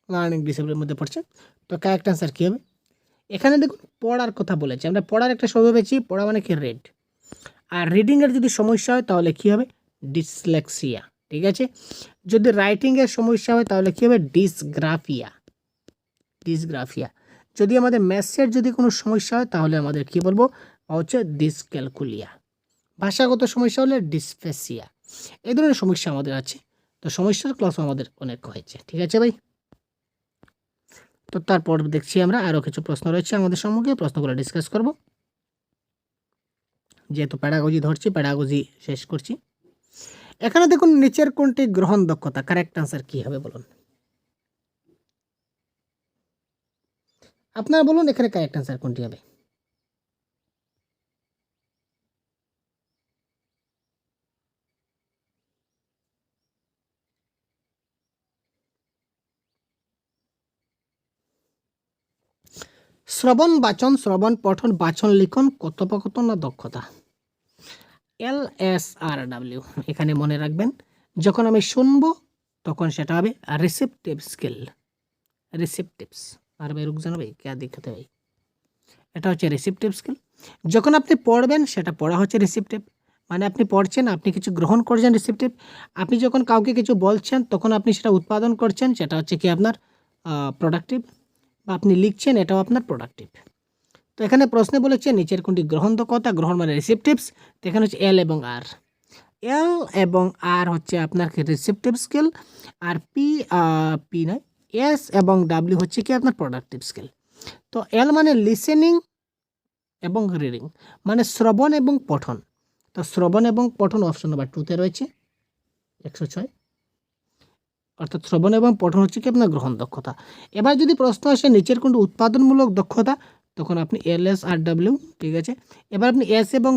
লার্নিং ডিসেবিলিটির মধ্যে পড়ছে। তো কারেক্ট অ্যান্সার কী হবে? এখানে দেখুন পড়ার কথা বলেছে, আমরা পড়ার একটা শব্দ পেয়েছি, পড়া মানে কি রেড, আর রিডিংয়ের যদি সমস্যা হয় তাহলে কী হবে? ডিসলেক্সিয়া। ঠিক আছে, যদি রাইটিংয়ের সমস্যা হয় তাহলে কী হবে? Dysgraphia, dysgraphia. যদি আমাদের ম্যাথসের যদি কোনো সমস্যা হয় তাহলে আমাদের কী বলবো? হচ্ছে ডিসক্যালকুলিয়া। ভাষাগত সমস্যা হলে ডিসফেসিয়া। এই ধরনের সমস্যা আমাদের আছে। তো সমস্যার ক্লাসও আমাদের অনেক হয়েছে। ঠিক আছে ভাই, তো তারপর দেখছি আমরা আরও কিছু প্রশ্ন রয়েছে আমাদের সম্মুখে, প্রশ্নগুলো ডিসকাস করব। যেহেতু প্যাডাগজি ধরছি, প্যাডাগজি শেষ করছি। এখানে দেখুন নিচের কোনটি গ্রহণ দক্ষতা, কারেক্ট আনসার কি হবে বলুন? আপনারা বলুন এখানে কারেক্ট আনসার কোনটি হবে? শ্রবণ বাচন, শ্রবণ পঠন, বাচন লিখন, কথোপকথন না দক্ষতা? LSRW এখানে মনে রাখবেন, যখন আমি শুনবো তখন সেটা হবে রিসেপটিভ স্কিল, রিসেপটিভস। আর ভাই রুক জানো ভাই কে দিখাতে ভাই, এটা হচ্ছে রিসেপটিভ স্কিল। যখন আপনি পড়বেন সেটা পড়া হচ্ছে রিসেপটিভ, মানে আপনি পড়ছেন, আপনি কিছু গ্রহণ করছেন, রিসেপটিভ। আপনি যখন কাউকে কিছু বলছেন তখন আপনি সেটা উৎপাদন করছেন, সেটা হচ্ছে কি আপনার প্রোডাক্টিভ, বা আপনি লিখছেন এটাও আপনার প্রোডাক্টিভ। তো এখানে প্রশ্নে বলেছে নিচের কোনটি গ্রহণ দক্ষতা, গ্রহণ মানে রিসেপটিভস। তো এখানে হচ্ছে এল এবং আর, এল এবং আর হচ্ছে আপনার রিসেপটিভ স্কিল, আর পি নয় এস এবং ডাব্লিউ হচ্ছে কি আপনার প্রোডাক্টিভ স্কিল। তো এল মানে লিসেনিং এবং রিডিং, মানে শ্রবণ এবং পঠন। তো শ্রবণ এবং পঠন অপশন নাম্বার 2-তে রয়েছে 106, অর্থাৎ শ্রবণ এবং পঠন হচ্ছে কি আপনার গ্রহণ দক্ষতা। এবার যদি প্রশ্ন আসে নিচের কোনটি উৎপাদনমূলক দক্ষতা, তখন আপনি LSRW, ঠিক আছে। এবার আপনি এস এবং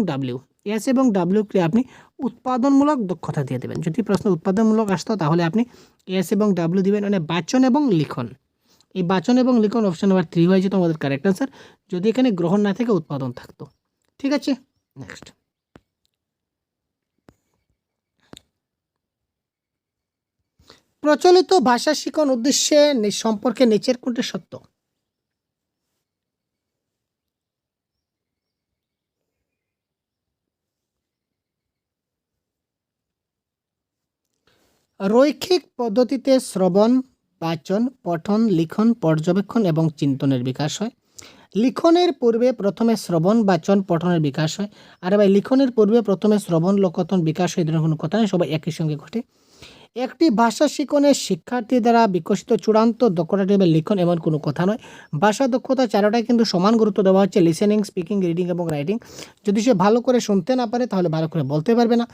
ডাব্লিউকে আপনি উৎপাদনমূলক দক্ষতা দিয়ে দেবেন। যদি প্রশ্ন উৎপাদনমূলক আসতো তাহলে আপনি এস এবং ডাব্লিউ দিবেন, মানে বাচন এবং লিখন। এই বাচন এবং লিখন অপশন নাম্বার 3 হয়ে যেত আমাদের কারেক্ট অ্যান্সার, যদি এখানে গ্রহণ না থেকে উৎপাদন থাকতো। ঠিক আছে, নেক্সট, প্রচলিত ভাষা শিখন উদ্দেশ্যে সম্পর্কে নিচের কোনটি সত্য? রৈখিক পদ্ধতিতে শ্রবণ, বাচন, পঠন, লিখন, পর্যবেক্ষণ এবং চিন্তনের বিকাশ হয়। লিখনের পূর্বে প্রথমে শ্রবণ, বাচন, পঠনের বিকাশ হয়। আর ভাই লিখনের পূর্বে প্রথমে শ্রবণ, লোকথন, বিকাশ হয়, এই ধরনের কোনো কথা নেই, সবাই একই সঙ্গে ঘটে। একটি ভাষা শিখনের শিক্ষার্থী দ্বারা বিকশিত চূড়ান্ত দক্ষতাটি হবে লিখন, এমন কোনো কথা নয়। ভাষা দক্ষতা চারোটাই কিন্তু সমান গুরুত্ব দেওয়া হচ্ছে, লিসেনিং, স্পিকিং, রিডিং এবং রাইটিং। যদি সে ভালো করে শুনতে না পারে তাহলে ভালো করে বলতে পারবে না,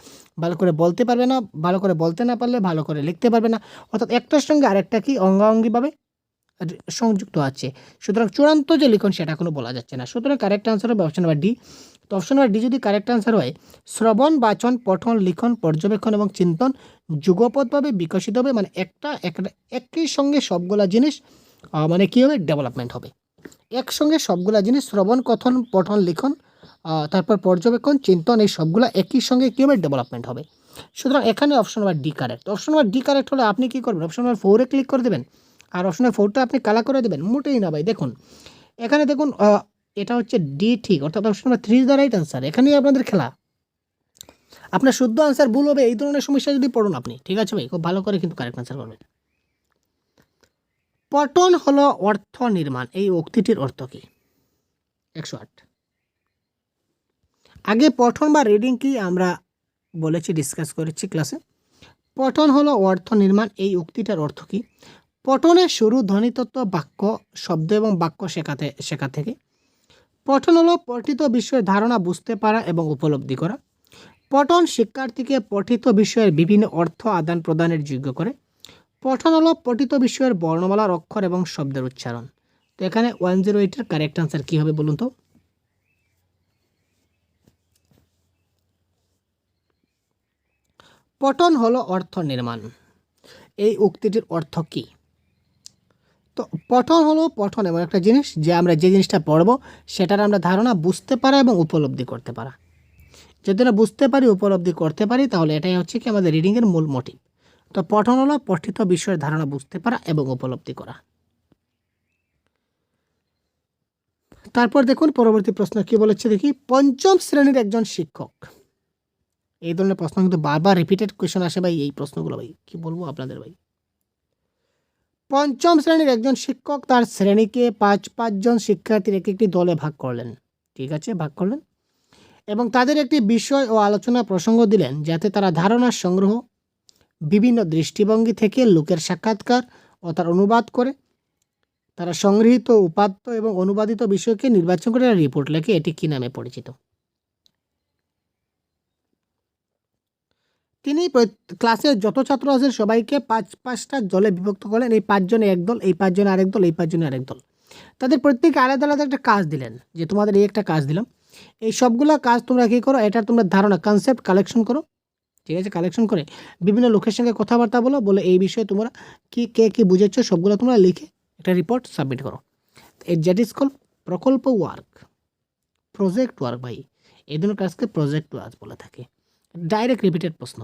ভালো করে বলতে পারবে না, ভালো করে বলতে না পারলে ভালো করে লিখতে পারবে না। অর্থাৎ একটার সঙ্গে আরেকটা কি অঙ্গাঙ্গিভাবে সংযুক্ত আছে। সুতরাং চূড়ান্ত যে লিখন সেটা এখনো বলা যাচ্ছে না। সুতরাং কারেক্ট আনসার হবে অপশন নাম্বার ডি। তো অপশন নাম্বার ডি যদি কারেক্ট আনসার হয়, শ্রবণ, বাচন, পঠন, লিখন, পর্যবেক্ষণ এবং চিন্তন যুগপৎভাবে বিকশিত হবে, মানে একটা একই সঙ্গে সবগুলা জিনিস মানে কী হবে? ডেভেলপমেন্ট হবে। একসঙ্গে সবগুলা জিনিস শ্রবণ, কথন, পঠন, লিখন, তারপর পর্যবেক্ষণ, চিন্তন, এই সবগুলা একই সঙ্গে কী হবে? ডেভেলপমেন্ট হবে। সুতরাং এখানে option number D correct. Option number D correct হলে আপনি কী করবেন? অপশন নাম্বার 4-এ ক্লিক করে দেবেন, আর অপশন নাম্বার 4টা আপনি কালা করে দেবেন। মোটেই না ভাই, দেখুন এখানে দেখুন এটা হচ্ছে ডি ঠিক, অর্থাৎ option number 3 is the right answer. এখানেই আপনাদের খেলা, আপনার শুদ্ধ আনসার ভুল হবে এই ধরনের সমস্যা যদি পড়ুন আপনি। ঠিক আছে ভাই, খুব ভালো করে কিন্তু কারেক্ট আনসার করবেন। পঠন হলো অর্থ নির্মাণ, এই উক্তিটির অর্থ কী? 108। আগে পঠন বা রিডিং কি আমরা বলেছি, ডিসকাস করেছি ক্লাসে। পঠন হলো অর্থ নির্মাণ, এই উক্তিটার অর্থ কী? পঠনের শুরু ধ্বনিতত্ত্ব, বাক্য, শব্দ এবং বাক্য শেখা থেকে। পঠন হলো পঠিত বিষয়ের ধারণা বুঝতে পারা এবং উপলব্ধি করা। পঠন শিক্ষার্থীকে পঠিত বিষয়ের বিভিন্ন অর্থ আদান প্রদানের যোগ্য করে। পঠন হলো পঠিত বিষয়ের বর্ণমালার অক্ষর এবং শব্দের উচ্চারণ। তো এখানে 108-এর কারেক্ট আনসার কী হবে বলুন তো? পঠন হলো অর্থ নির্মাণ। এই উক্তিটির অর্থ কী? তো পঠন হলো পঠন এমন একটা জিনিস যে আমরা যে জিনিসটা পড়ব সেটার আমরা ধারণা বুঝতে পারা এবং উপলব্ধি করতে পারা। যদি আমরা বুঝতে পারি, উপলব্ধি করতে পারি, তাহলে এটাই হচ্ছে কি আমাদের রিডিংয়ের মূল মোটিভ। তো পঠন হলো পঠিত বিষয়ের ধারণা বুঝতে পারা এবং উপলব্ধি করা। তারপর দেখুন পরবর্তী প্রশ্ন কি বলেছে দেখি। পঞ্চম শ্রেণীর একজন শিক্ষক, এই ধরনের প্রশ্ন কিন্তু বারবার রিপিটেড কোয়েশন আসে ভাই, এই প্রশ্নগুলো ভাই কি বলবো আপনাদের ভাই। পঞ্চম শ্রেণীর একজন শিক্ষক তার শ্রেণীকে পাঁচজন শিক্ষার্থীর একটি দলে ভাগ করলেন। ঠিক আছে, ভাগ করলেন এবং তাদের একটি বিষয় ও আলোচনা প্রসঙ্গ দিলেন যাতে তারা ধারণা সংগ্রহ, বিভিন্ন দৃষ্টিভঙ্গি থেকে লোকের সাক্ষাৎকার ও তার অনুবাদ করে তারা সংগৃহীত উপাত্ত এবং অনুবাদিত বিষয়কে নির্বাচন করে রিপোর্ট লেখে। এটি কি নামে পরিচিত? তিনি ক্লাসের যত ছাত্র আছে সবাইকে পাঁচটা দলে বিভক্ত করলেন। এই পাঁচজনে এক দল, এই পাঁচজনে আরেক দল, এই পাঁচজনে আরেক দল। তাদের প্রত্যেকে আলাদা আলাদা একটা কাজ দিলেন, যে তোমাদের এই একটা কাজ দিলাম, এই সবগুলা কাজ তোমরা কী করো, এটা তোমরা ধারণা কনসেপ্ট কালেকশন করো। ঠিক আছে, কালেকশন করে বিভিন্ন লোকের সঙ্গে কথাবার্তা বলে এই বিষয়ে তোমরা কে কী বুঝেছো সবগুলো তোমরা লিখে একটা রিপোর্ট সাবমিট করো। দ্যাট ইজ কল প্রকল্প ওয়ার্ক, প্রজেক্ট ওয়ার্ক ভাই। এই ধরনের কাজকে প্রজেক্ট ওয়ার্ক বলে থাকে। ডাইরেক্ট রিপিটেড প্রশ্ন।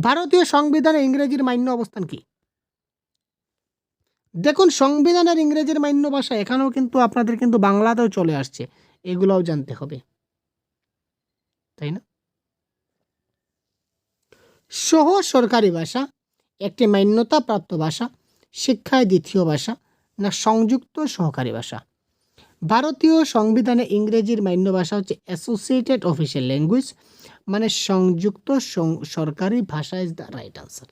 ভারতীয় সংবিধানে ইংরেজির মান্য অবস্থান কি? দেখুন সংবিধানের ইংরেজির মান্য ভাষা এখানেও কিন্তু আপনাদের কিন্তু বাংলাতেও চলে আসছে, এগুলোও জানতে হবে, তাই না? সহ সরকারি ভাষা, একটি মান্যতাপ্রাপ্ত ভাষা, শিক্ষায় দ্বিতীয় ভাষা, না সংযুক্ত সহকারী ভাষা? ভারতীয় সংবিধানে ইংরেজির মান্য ভাষা হচ্ছে অ্যাসোসিয়েটেড অফিসিয়াল ল্যাঙ্গুয়েজ, মানে সংযুক্ত সরকারি ভাষা ইজ দ্য রাইট আনসার।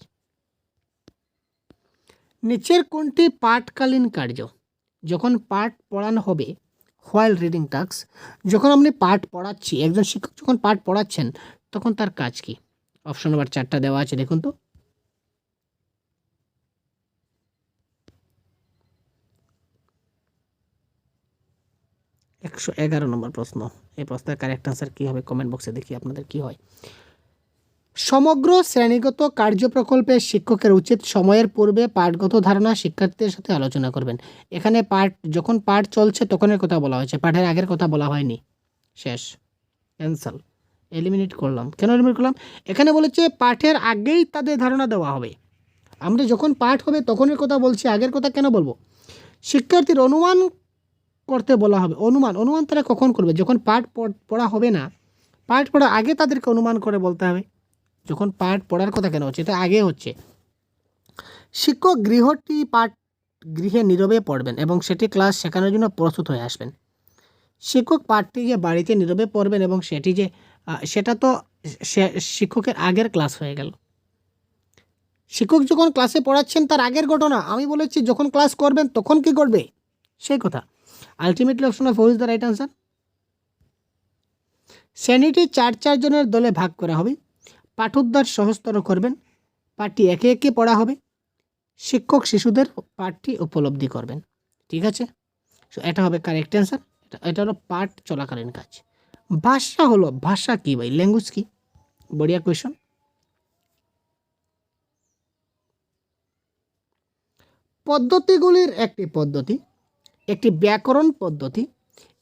নিচের কোনটি পাঠকালীন কার্য? যখন পাঠ পড়ানো হবে, হোয়াইল রিডিং টাস্ক, যখন আপনি পাঠ পড়াচ্ছি, একজন শিক্ষক যখন পাঠ পড়াচ্ছেন তখন তার কাজ কি? অপশন নাম্বার 4টা দেওয়া আছে, দেখুন তো। একশো 11 নম্বর প্রশ্ন। এই প্রশ্নের কারেক্ট আনসার কী হবে কমেন্ট বক্সে দেখি আপনাদের কি হয়। সমগ্র শ্রেণীগত কার্যপ্রকল্পে শিক্ষকের উচিত সময়ের পূর্বে পাঠগত ধারণা শিক্ষার্থীদের সাথে আলোচনা করবেন। এখানে যখন পাঠ চলছে তখনের কথা বলা হয়েছে, পাঠের আগের কথা বলা হয়নি। শেষ, ক্যান্সেল, এলিমিনেট করলাম। কেন এলিমিনেট করলাম? এখানে বলেছে পাঠের আগেই তাদের ধারণা দেওয়া হবে। আমরা যখন পাঠ হবে তখনের কথা বলছি, আগের কথা কেন বলবো? শিক্ষার্থীর অনুমান করতে বলা হবে। অনুমান তারা কখন করবে? যখন পাঠ পড়া হবে না, পাঠ পড়ার আগে তাদেরকে অনুমান করে বলতে হবে। যখন পাঠ পড়ার কথা কেন হচ্ছে, এটা আগে হচ্ছে। শিক্ষক গৃহে নীরবে পড়বেন এবং সেটি ক্লাস শেখানোর জন্য প্রস্তুত হয়ে আসবেন। শিক্ষক পাঠটি যে বাড়িতে নীরবে পড়বেন এবং সেটা তো শিক্ষকের আগের ক্লাস হয়ে গেল। শিক্ষক যখন ক্লাসে পড়াচ্ছেন তার আগের ঘটনা। আমি বলেছি যখন ক্লাস করবেন তখন কি করবে, সেই কথা। Ultimately option of is the right answer. শ্রেণীটি 4 জনের দলে ভাগ করা হবে। পাঠোদ্ধার সহজতর করবেন। পাঠটি একে একে পড়া হবে। শিক্ষক শিশুদের পাঠটি উপলব্ধি করবেন। ঠিক আছে, সো এটা হবে কারেক্ট অ্যান্সার। এটা হলো পাঠ চলাকালীন কাজ। ভাষা কি ভাই? ল্যাঙ্গুয়েজ কি? বড়িয়া কোয়েশন। পদ্ধতিগুলির একটি পদ্ধতি, একটি ব্যাকরণ পদ্ধতি,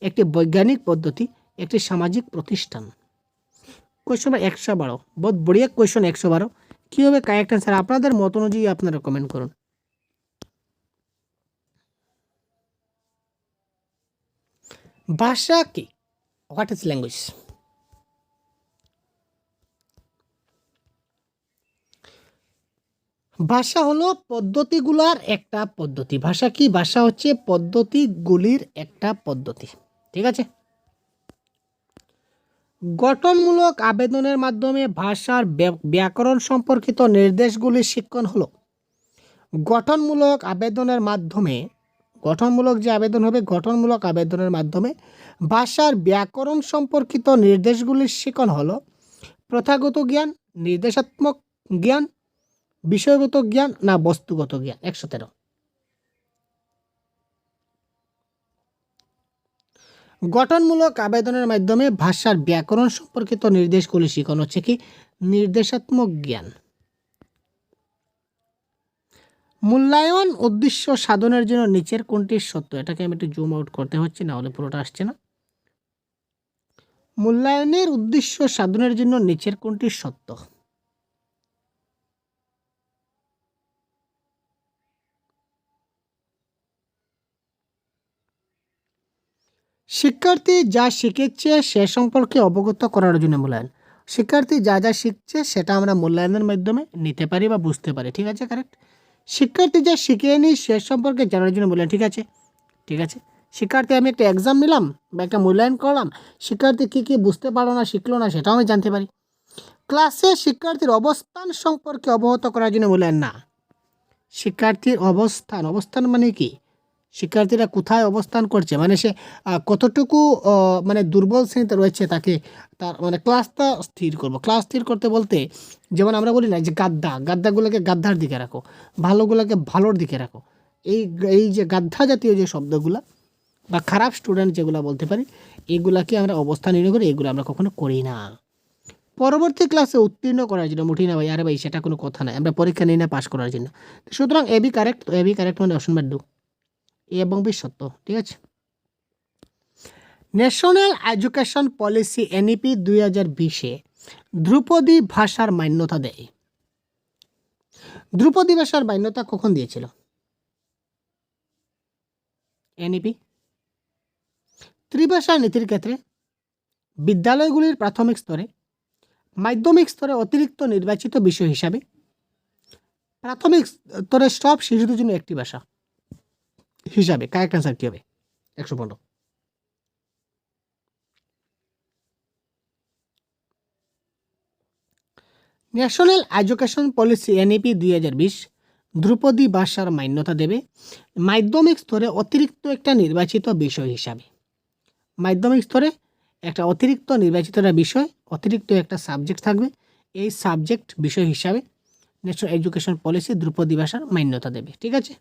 একটি বৈজ্ঞানিক পদ্ধতি, একটি সামাজিক প্রতিষ্ঠান। কোয়েশন নাম্বার 112, বহুত বড়িয়া কোয়েশন। 112 কী হবে কারেক্ট অ্যান্সার? আপনাদের মত অনুযায়ী আপনারা কমেন্ট করুন। ভাষা কি? What is language? ভাষা হলো পদ্ধতিগুলার একটা পদ্ধতি। ভাষা কি? ভাষা হচ্ছে পদ্ধতিগুলির একটা পদ্ধতি। ঠিক আছে। গঠনমূলক আবেদনের মাধ্যমে ভাষার ব্যাকরণ সম্পর্কিত নির্দেশগুলি শিক্ষণ হলো। গঠনমূলক আবেদনের মাধ্যমে, গঠনমূলক যে আবেদন হবে, গঠনমূলক আবেদনের মাধ্যমে ভাষার ব্যাকরণ সম্পর্কিত নির্দেশগুলির শিক্ষণ হলো প্রথাগত জ্ঞান, নির্দেশাত্মক জ্ঞান, বিষয়গত জ্ঞান না বস্তুগত জ্ঞান? 113। গঠনমূলক আবেদনের মাধ্যমে ভাষার ব্যাকরণ সম্পর্কিত নির্দেশগুলি শিখানো হচ্ছে কি? নির্দেশাত্মক জ্ঞান। মূল্যায়ন উদ্দেশ্য সাধনের জন্য নিচের কোনটি সত্য? এটাকে আমি একটু জুম আউট করতে হচ্ছে, না হলে পুরোটা আসছে না। মূল্যায়নের উদ্দেশ্য সাধনের জন্য নিচের কোনটি সত্য? শিক্ষার্থী যা শিখেছে সে সম্পর্কে অবগত করার জন্য মূল্যায়ন। শিক্ষার্থী যা যা শিখছে সেটা আমরা মূল্যায়নের মাধ্যমে নিতে পারি বা বুঝতে পারি, ঠিক আছে, কারেক্ট। শিক্ষার্থী যা শিখেনি সে সম্পর্কে জানার জন্য মূল্যায়ন, ঠিক আছে, ঠিক আছে। শিক্ষার্থী আমি একটা এক্সাম নিলাম বা একটা মূল্যায়ন করলাম, শিক্ষার্থী কী কী বুঝতে পারলো না, শিখলো না, সেটাও আমি জানতে পারি। ক্লাসে শিক্ষার্থীর অবস্থান সম্পর্কে অবগত করার জন্য মূল্যায়ন না। শিক্ষার্থীর অবস্থান, অবস্থান মানে কি? শিক্ষার্থীরা কোথায় অবস্থান করছে, মানে সে কতটুকু মানে দুর্বল শ্রেণীতে রয়েছে, তাকে তার মানে ক্লাসটা স্থির করবো। ক্লাস স্থির করতে বলতে যেমন আমরা বলি না যে গাদ্দাগুলোকে গাদ্দার দিকে রাখো, ভালোগুলোকে ভালোর দিকে রাখো। এই এই যে গাদ্ধা জাতীয় যে শব্দগুলো বা খারাপ স্টুডেন্ট যেগুলো বলতে পারি, এগুলাকে আমরা অবস্থান নির্ণয় করি, এগুলো আমরা কখনো করি না। পরবর্তী ক্লাসে উত্তীর্ণ করার জন্য মুঠি না ভাই, আরে ভাই সেটা কোনো কথা নয়, আমরা পরীক্ষা নিই না পাস করার জন্য। সুতরাং এবি কারেক্ট, তো এবি কারেক্ট মানে অপশন নাম্বার 2, এ এবং বি সত্য, ঠিক আছে। ন্যাশনাল এডুকেশন পলিসি এনইপি 2020-এ ধ্রুপদী ভাষার মান্যতা দেয়। ধ্রুপদী ভাষার মান্যতা কখন দিয়েছিল এনইপি? ত্রিভাষা নীতির ক্ষেত্রে, বিদ্যালয়গুলির প্রাথমিক স্তরে, মাধ্যমিক স্তরে অতিরিক্ত নির্বাচিত বিষয় হিসাবে, প্রাথমিক স্তরে সব শিশুদের জন্য একটি ভাষা হিসাবে। কারেক্ট অ্যান্সার কী হবে? 115। ন্যাশনাল এডুকেশন পলিসি এনইপি 2020 ধ্রুপদী ভাষার মান্যতা দেবে মাধ্যমিক স্তরে অতিরিক্ত একটা নির্বাচিত বিষয় হিসাবে। মাধ্যমিক স্তরে একটা অতিরিক্ত নির্বাচিত বিষয়, অতিরিক্ত একটা সাবজেক্ট থাকবে, এই সাবজেক্ট বিষয় হিসাবে ন্যাশনাল এডুকেশন পলিসি ধ্রুপদী ভাষার মান্যতা দেবে, ঠিক আছে,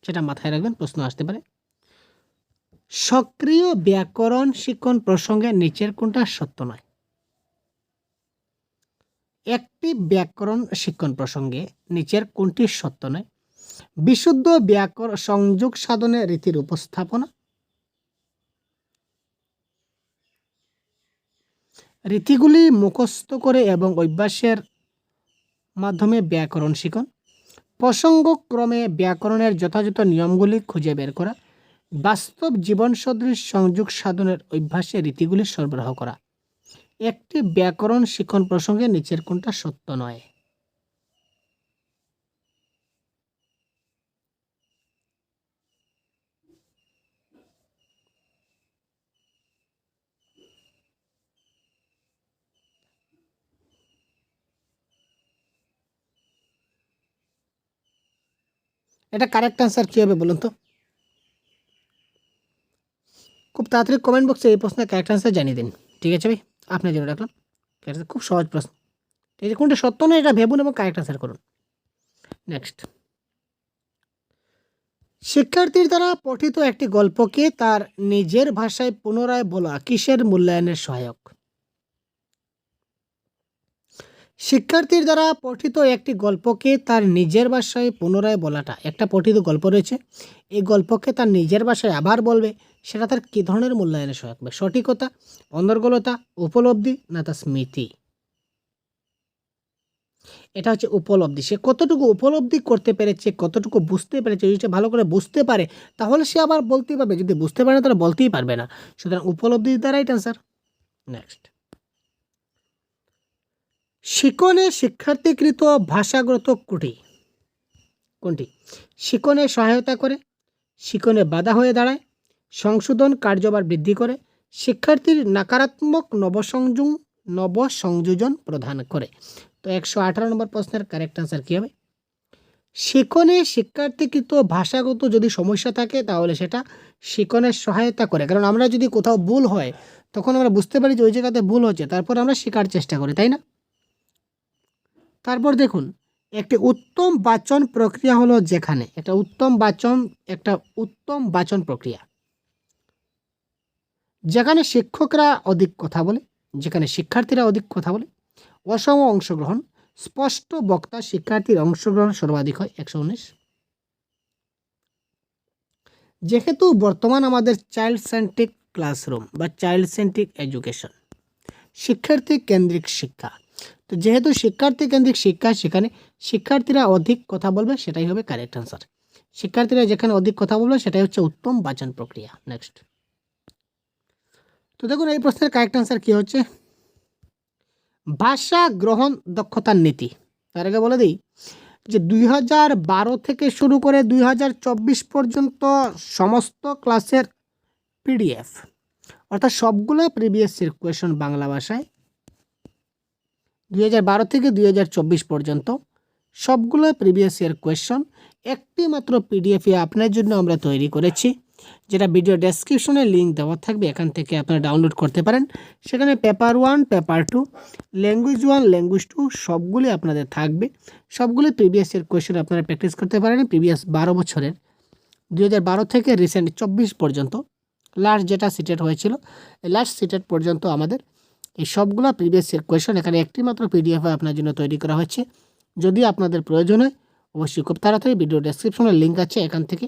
সেটা মাথায় রাখবেন, প্রশ্ন আসতে পারে। সক্রিয় ব্যাকরণ শিক্ষণ প্রসঙ্গে নিচের কোনটা সত্য নয়? একটি ব্যাকরণ শিক্ষণ প্রসঙ্গে নিচের কোনটি সত্য নয়? বিশুদ্ধ ব্যাকরণ সংযোগ সাধনে রীতির উপস্থাপনা, রীতিগুলি মুখস্থ করে এবং অভ্যাসের মাধ্যমে ব্যাকরণ শিখন, প্রসঙ্গক্রমে ব্যাকরণের যথাযথ নিয়মগুলি খুঁজে বের করা, বাস্তব জীবন সদৃশ সংযোগ সাধনের অভ্যাসে রীতিগুলি সরবরাহ করা। একটি ব্যাকরণ শিখন প্রসঙ্গে নিচের কোনটা সত্য নয়? এটা কারেক্ট অ্যান্সার কী হবে বলুন তো? খুব তাড়াতাড়ি কমেন্ট বক্সে এই প্রশ্নের কারেক্ট অ্যান্সার জানিয়ে দিন, ঠিক আছে ভাই, আপনার জন্য রাখলাম। খুব সহজ প্রশ্ন, ঠিক আছে, কোনটা সত্য নয় এটা ভেবুন এবং কারেক্ট অ্যান্সার করুন। নেক্সট, শিক্ষার্থীর দ্বারা পঠিত একটি গল্পকে তার নিজের ভাষায় পুনরায় বলা কিসের মূল্যায়নের সহায়ক? শিক্ষার্থীর দ্বারা পঠিত একটি গল্পকে তার নিজের ভাষায় পুনরায় বলাটা, একটা পঠিত গল্প রয়েছে, এই গল্পকে তার নিজের ভাষায় আবার বলবে, সেটা তার কী ধরনের মূল্যায়নের সহায়ক হবে? সঠিকতা, অনর্গলতা, উপলব্ধি না তার স্মৃতি? এটা হচ্ছে উপলব্ধি। সে কতটুকু উপলব্ধি করতে পেরেছে, কতটুকু বুঝতে পেরেছে, যদি সে ভালো করে বুঝতে পারে তাহলে সে আবার বলতেই পারবে, যদি বুঝতে পারে না তাহলে বলতেই পারবে না। সুতরাং উপলব্ধির দ্বারাই অ্যান্সার। নেক্সট, শিকনে শিক্ষার্থীকৃত ভাষাগত ত্রুটি কোনটি? শিকনে সহায়তা করে, শিকনে বাধা হয়ে দাঁড়ায়, সংশোধন কার্যভার বৃদ্ধি করে, শিক্ষার্থীর নকারাত্মক নবসংযোজন প্রদান করে। তো 118 নম্বর প্রশ্নের কারেক্ট আনসার কী হবে? শিকনে শিক্ষার্থীকৃত ভাষাগত যদি সমস্যা থাকে তাহলে সেটা শিকনের সহায়তা করে, কারণ আমরা যদি কোথাও ভুল হয় তখন আমরা বুঝতে পারি যে ওই জায়গাতে ভুল হচ্ছে, তারপর আমরা শেখার চেষ্টা করি, তাই না? তারপর দেখুন একটি উত্তম বাচন প্রক্রিয়া হলো যেখানে একটা উত্তম বাচন প্রক্রিয়া যেখানে শিক্ষকরা অধিক কথা বলে, যেখানে শিক্ষার্থীরা অধিক কথা বলে, অসম অংশগ্রহণ, স্পষ্ট বক্তা, শিক্ষার্থীর অংশগ্রহণ সর্বাধিক হয় 119। যেহেতু বর্তমান আমাদের চাইল্ড সেন্ট্রিক ক্লাসরুম বা চাইল্ড সেন্ট্রিক এডুকেশন, শিক্ষার্থী কেন্দ্রিক শিক্ষা, তো যেহেতু শিক্ষার্থী কেন্দ্রিক শিক্ষা, সেখানে শিক্ষার্থীরা অধিক কথা বলবে, সেটাই হবে কারেক্ট আনসার। শিক্ষার্থীরা যেখানে অধিক কথা বলবে সেটাই হচ্ছে উত্তম বাচন প্রক্রিয়া। নেক্সট, তো দেখুন এই প্রশ্নের কারেক্ট আনসার কি হচ্ছে, ভাষা গ্রহণ দক্ষতার নীতি। তার আগে বলে দিই যে 2012 থেকে শুরু করে 2024 পর্যন্ত সমস্ত ক্লাসের পিডিএফ, অর্থাৎ সবগুলো প্রিভিয়াস ইয়ার কোয়েশন বাংলা ভাষায় 2012 থেকে 2024 পর্যন্ত সবগুলো প্রিভিয়াস ইয়ার কোয়েশন একটি মাত্র পিডিএফে আপনার জন্য আমরা তৈরি করেছি, যেটা ভিডিও ডেসক্রিপশনে লিঙ্ক দেওয়া থাকবে, এখান থেকে আপনারা ডাউনলোড করতে পারেন। সেখানে পেপার 1, পেপার 2, ল্যাঙ্গুয়েজ 1, ল্যাঙ্গুয়েজ 2 সবগুলি আপনাদের থাকবে। সবগুলি প্রিভিয়াস ইয়ার কোয়েশন আপনারা প্র্যাকটিস করতে পারেন। প্রিভিয়াস 12 বছরের 2012 থেকে রিসেন্ট 24 পর্যন্ত লাস্ট যেটা সিটেট হয়েছিল, এই লাস্ট সিটেট পর্যন্ত আমাদের এই সবগুলো প্রিভিয়াস ইয়ার কোয়েশন এখানে একটি মাত্র পিডিএফ আপনার জন্য তৈরি করা হয়েছে। যদি আপনাদের প্রয়োজন হয় অবশ্যই খুব তাড়াতাড়ি ভিডিও ডেসক্রিপশনে লিঙ্ক আছে, এখান থেকে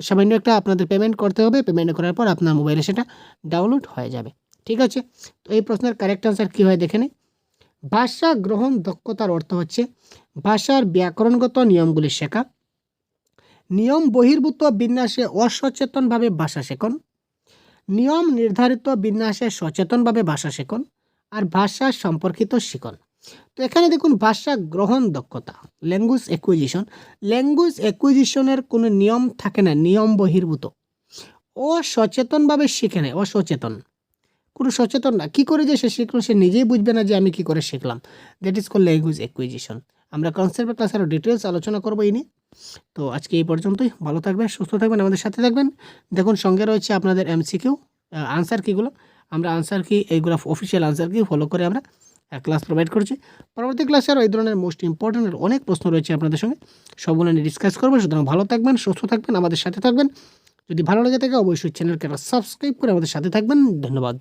সামান্য একটা আপনাদের পেমেন্ট করতে হবে। পেমেন্ট করার পর আপনার মোবাইলে সেটা ডাউনলোড হয়ে যাবে। ঠিক আছে, তো এই প্রশ্নের কারেক্ট আনসার কী হয় দেখে নিই। ভাষা গ্রহণ দক্ষতার অর্থ হচ্ছে ভাষার ব্যাকরণগত নিয়মগুলি শেখা, নিয়ম বহির্ভূত বিন্যাসে অসচেতনভাবে ভাষা শেখন, নিয়ম নির্ধারিত বিন্যাসে সচেতনভাবে ভাষা শেখন, আর ভাষা সম্পর্কিত শিখন। তো এখানে দেখুন ভাষা গ্রহণ দক্ষতা, ল্যাঙ্গুয়েজ অ্যাকুইজিশন, ল্যাঙ্গুয়েজ অ্যাকুইজিশনের কোনো নিয়ম থাকে না, নিয়ম বহির্ভূত, অসচেতনভাবে শিখে নেয়, অসচেতন, কোনো সচেতন না, কী করে যে সে শিখলো সে নিজেই বুঝবে না যে আমি কী করে শিখলাম, that is call language acquisition. আমরা কনসেপ্ট ক্লাসে আরও ডিটেলস আলোচনা করবো এই নিয়ে। তো আজকে এই পর্যন্তই, ভালো থাকবেন, সুস্থ থাকবেন, আমাদের সাথে থাকবেন। দেখুন সঙ্গে রয়েছে আপনাদের এমসিকিউ আনসার কিগুলো, আমরা আনসার কি এইগুলো অফিসিয়াল আনসার কি ফলো করে আমরা ক্লাস প্রোভাইড করছি। পরবর্তী ক্লাসে আরও এই ধরনের মোস্ট ইম্পর্টেন্ট অনেক প্রশ্ন রয়েছে আপনাদের সঙ্গে, সবগুলো নিয়ে ডিসকাস করবো। সুতরাং ভালো থাকবেন, সুস্থ থাকবেন, আমাদের সাথে থাকবেন। যদি ভালো লেগে থাকে অবশ্যই চ্যানেলকে সাবস্ক্রাইব করে আমাদের সাথে থাকবেন। ধন্যবাদ।